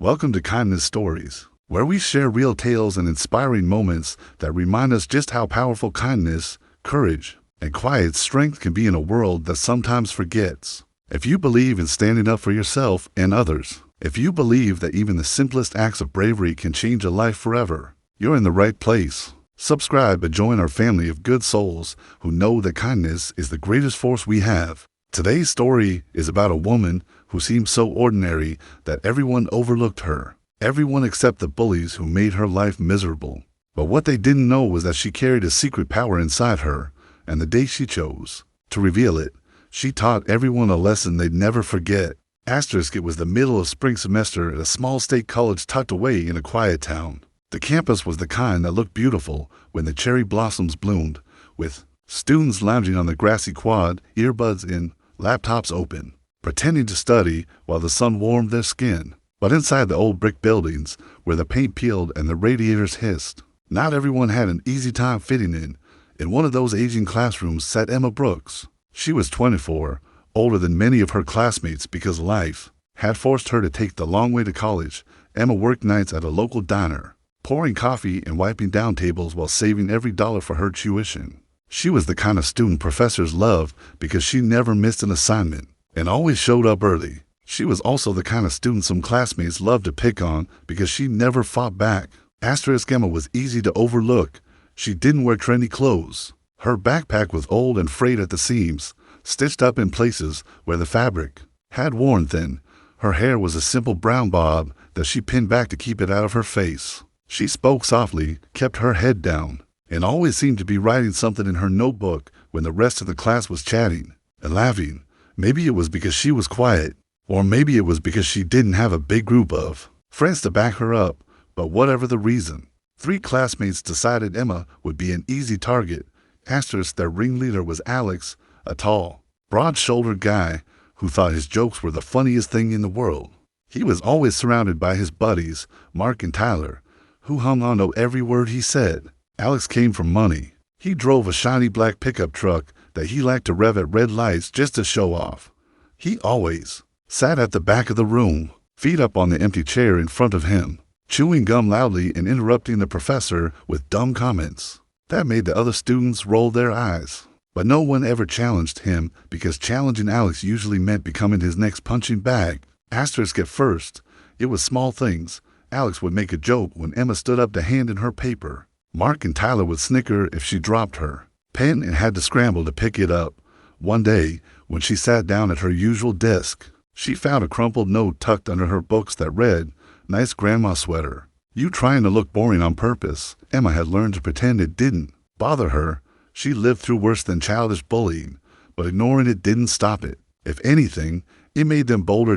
Welcome to Kindness Stories, where we share real tales and inspiring moments that remind us just how powerful kindness, courage, and quiet strength can be in a world that sometimes forgets. If you believe in standing up for yourself and others, if you believe that even the simplest acts of bravery can change a life forever, you're in the right place. Subscribe and join our family of good souls who know that kindness is the greatest force we have. Today's story is about a woman who seemed so ordinary that everyone overlooked her. Everyone except the bullies who made her life miserable. But what they didn't know was that she carried a secret power inside her, and the day she chose to reveal it, she taught everyone a lesson they'd never forget. It was the middle of spring semester at a small state college tucked away in a quiet town. The campus was the kind that looked beautiful when the cherry blossoms bloomed, with students lounging on the grassy quad, earbuds in, laptops open, pretending to study while the sun warmed their skin. But inside the old brick buildings, where the paint peeled and the radiators hissed, not everyone had an easy time fitting in. In one of those aging classrooms sat Emma Brooks. She was 24, older than many of her classmates because life had forced her to take the long way to college. Emma worked nights at a local diner, pouring coffee and wiping down tables while saving every dollar for her tuition. She was the kind of student professors loved because she never missed an assignment and always showed up early. She was also the kind of student some classmates loved to pick on because she never fought back. Emma was easy to overlook. She didn't wear trendy clothes. Her backpack was old and frayed at the seams, stitched up in places where the fabric had worn thin. Her hair was a simple brown bob that she pinned back to keep it out of her face. She spoke softly, kept her head down, and always seemed to be writing something in her notebook when the rest of the class was chatting and laughing. Maybe it was because she was quiet, or maybe it was because she didn't have a big group of friends to back her up. But whatever the reason, 3 classmates decided Emma would be an easy target. Their ringleader was Alex, a tall, broad-shouldered guy who thought his jokes were the funniest thing in the world. He was always surrounded by his buddies, Mark and Tyler, who hung on to every word he said. Alex came from money. He drove a shiny black pickup truck that he liked to rev at red lights just to show off. He always sat at the back of the room, feet up on the empty chair in front of him, chewing gum loudly and interrupting the professor with dumb comments. That made the other students roll their eyes. But no one ever challenged him because challenging Alex usually meant becoming his next punching bag. At first, it was small things. Alex would make a joke when Emma stood up to hand in her paper. Mark and Tyler would snicker if she dropped her pen and had to scramble to pick it up. One day, when she sat down at her usual desk, she found a crumpled note tucked under her books that read, "Nice grandma sweater. You trying to look boring on purpose." Emma had learned to pretend it didn't bother her. She lived through worse than childish bullying, but ignoring it didn't stop it. If anything, it made them bolder.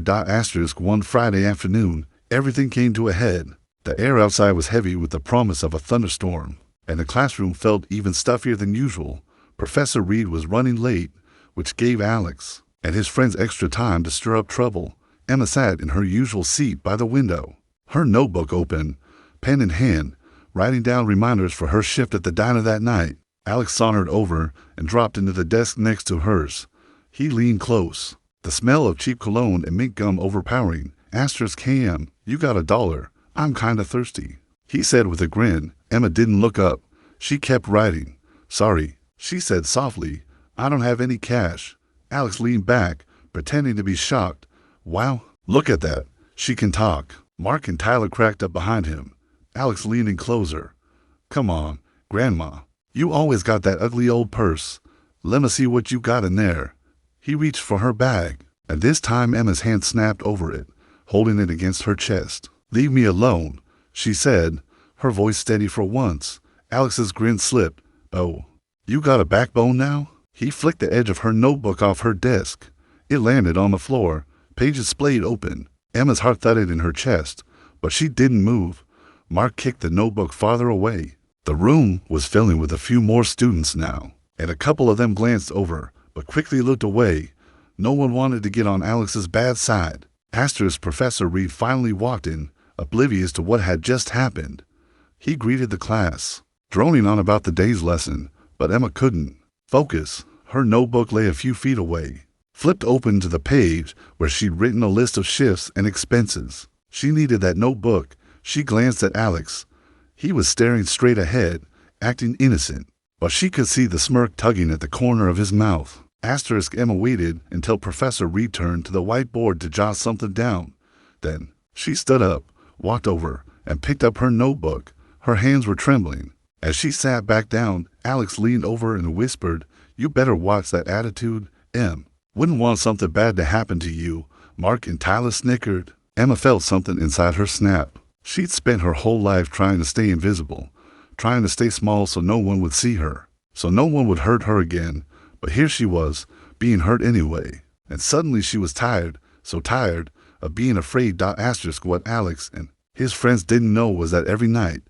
One Friday afternoon, everything came to a head. The air outside was heavy with the promise of a thunderstorm, and the classroom felt even stuffier than usual. Professor Reed was running late, which gave Alex and his friends extra time to stir up trouble. Emma sat in her usual seat by the window, her notebook open, pen in hand, writing down reminders for her shift at the diner that night. Alex sauntered over and dropped into the desk next to hers. He leaned close, the smell of cheap cologne and mint gum overpowering. "KM, you got $1. I'm kinda thirsty," he said with a grin. Emma didn't look up. She kept writing. "Sorry," she said softly. "I don't have any cash." Alex leaned back, pretending to be shocked. "Wow, look at that. She can talk." Mark and Tyler cracked up behind him. Alex leaning closer. "Come on, Grandma. You always got that ugly old purse. Let me see what you got in there." He reached for her bag, and this time Emma's hand snapped over it, holding it against her chest. "Leave me alone," she said, her voice steady for once. Alex's grin slipped. "Oh, you got a backbone now?" He flicked the edge of her notebook off her desk. It landed on the floor, pages splayed open. Emma's heart thudded in her chest, but she didn't move. Mark kicked the notebook farther away. The room was filling with a few more students now, and a couple of them glanced over, but quickly looked away. No one wanted to get on Alex's bad side. Professor Reed finally walked in, oblivious to what had just happened. He greeted the class, droning on about the day's lesson, but Emma couldn't focus. Her notebook lay a few feet away, flipped open to the page where she'd written a list of shifts and expenses. She needed that notebook. She glanced at Alex. He was staring straight ahead, acting innocent, but she could see the smirk tugging at the corner of his mouth. Emma waited until Professor Reed turned to the whiteboard to jot something down. Then she stood up, walked over, and picked up her notebook. Her hands were trembling. As she sat back down, Alex leaned over and whispered, "You better watch that attitude, Em. Wouldn't want something bad to happen to you." Mark and Tyler snickered. Emma felt something inside her snap. She'd spent her whole life trying to stay invisible, trying to stay small so no one would see her, so no one would hurt her again. But here she was, being hurt anyway. And suddenly she was tired, so tired, of being afraid. What Alex and his friends didn't know was that every night,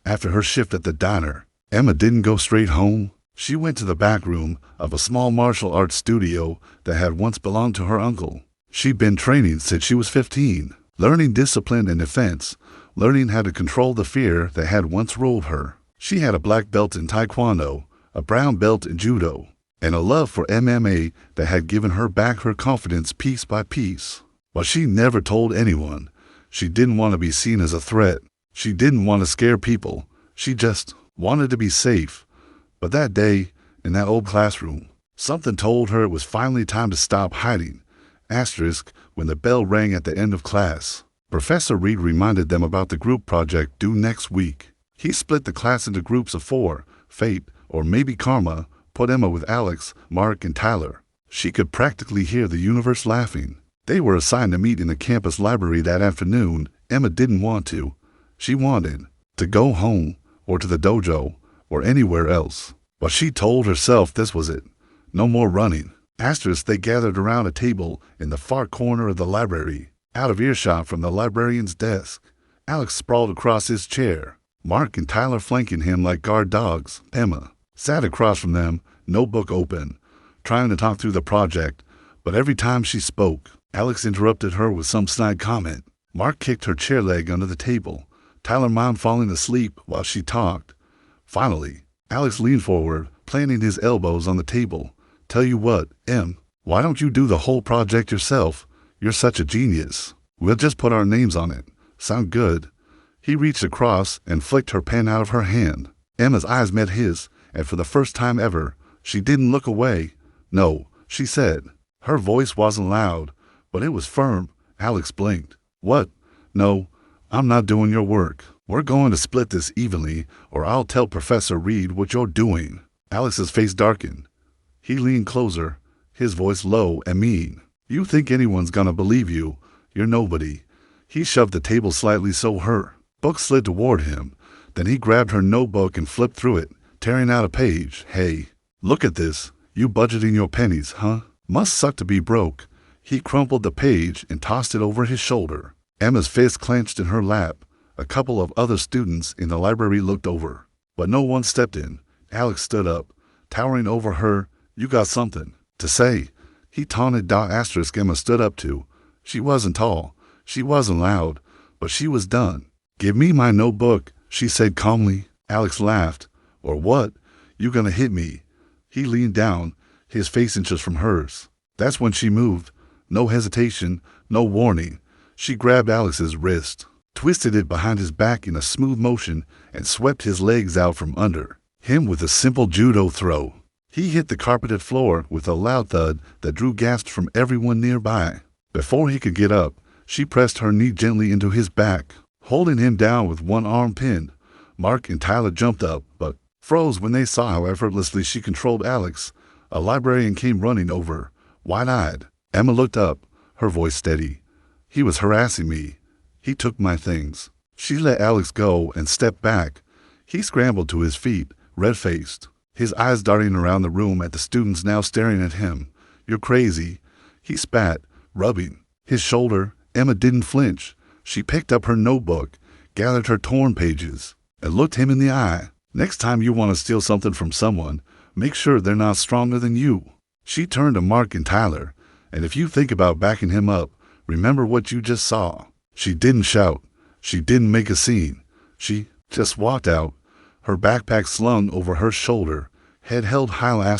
after her shift at the diner, Emma didn't go straight home. She went to the back room of a small martial arts studio that had once belonged to her uncle. She'd been training since she was 15, learning discipline and defense, learning how to control the fear that had once ruled her. She had a black belt in Taekwondo, a brown belt in Judo, and a love for MMA that had given her back her confidence piece by piece. But she never told anyone. She didn't want to be seen as a threat. She didn't want to scare people. She just wanted to be safe. But that day, in that old classroom, something told her it was finally time to stop hiding. When the bell rang at the end of class, Professor Reed reminded them about the group project due next week. He split the class into groups of 4, fate, or maybe karma, put Emma with Alex, Mark, and Tyler. She could practically hear the universe laughing. They were assigned to meet in the campus library that afternoon. Emma didn't want to. She wanted to go home, or to the dojo, or anywhere else. But she told herself this was it. No more running. They gathered around a table in the far corner of the library, out of earshot from the librarian's desk. Alex sprawled across his chair, Mark and Tyler flanking him like guard dogs. Emma sat across from them, notebook open, trying to talk through the project, but every time she spoke, Alex interrupted her with some snide comment. Mark kicked her chair leg under the table. Tyler minded falling asleep while she talked. Finally, Alex leaned forward, planting his elbows on the table. "Tell you what, Em, why don't you do the whole project yourself? You're such a genius. We'll just put our names on it. Sound good?" He reached across and flicked her pen out of her hand. Emma's eyes met his, and for the first time ever, she didn't look away. "No," she said. Her voice wasn't loud, but it was firm. Alex blinked. "What? No, I'm not doing your work. We're going to split this evenly, or I'll tell Professor Reed what you're doing." Alex's face darkened. He leaned closer, his voice low and mean. "You think anyone's gonna believe you? You're nobody." He shoved the table slightly so her book slid toward him. Then he grabbed her notebook and flipped through it, tearing out a page. "Hey, look at this. You budgeting your pennies, huh? Must suck to be broke." He crumpled the page and tossed it over his shoulder. Emma's fist clenched in her lap. A couple of other students in the library looked over, but no one stepped in. Alex stood up, towering over her. "You got something to say?" He taunted. Emma stood up too. She wasn't tall, she wasn't loud, but she was done. "Give me my notebook," she said calmly. Alex laughed. "Or what? You gonna hit me?" He leaned down, his face inches from hers. That's when she moved. No hesitation, no warning. She grabbed Alex's wrist, twisted it behind his back in a smooth motion, and swept his legs out from under him with a simple judo throw. He hit the carpeted floor with a loud thud that drew gasps from everyone nearby. Before he could get up, she pressed her knee gently into his back, holding him down with one arm pinned. Mark and Tyler jumped up, but froze when they saw how effortlessly she controlled Alex. A librarian came running over, wide-eyed. Emma looked up, her voice steady. "He was harassing me. He took my things." She let Alex go and stepped back. He scrambled to his feet, red-faced, his eyes darting around the room at the students now staring at him. "You're crazy," he spat, rubbing his shoulder. Emma didn't flinch. She picked up her notebook, gathered her torn pages, and looked him in the eye. "Next time you want to steal something from someone, make sure they're not stronger than you." She turned to Mark and Tyler. "And if you think about backing him up, remember what you just saw." She didn't shout. She didn't make a scene. She just walked out, her backpack slung over her shoulder, head held high.